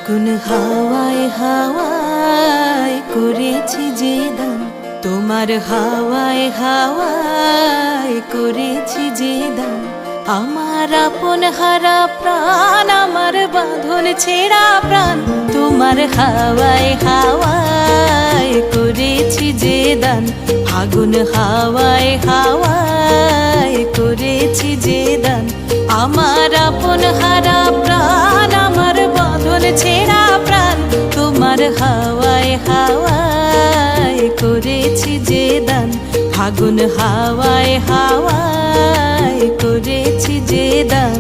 ফাগুন হাওয়ায় হাওয়ায় করেছি যে দান, তোমার হাওয়ায় হাওয়ায় করেছি যে দান। আমার আপন হারা প্রাণ, আমার বাঁধন ছেঁড়া প্রাণ, তোমার হাওয়ায় হাওয়ায় করেছি যে দান। ফাগুন হাওয়ায় হাওয়ায় করেছি যে দান। আমার আপন হারা প্রাণ, আমার বাঁধন ছেঁড়া প্রাণ, তোমার হাওয়ায় হাওয়ায় করেছি যে দান। ফাগুন হাওয়ায় হাওয়ায় করেছি যে দান।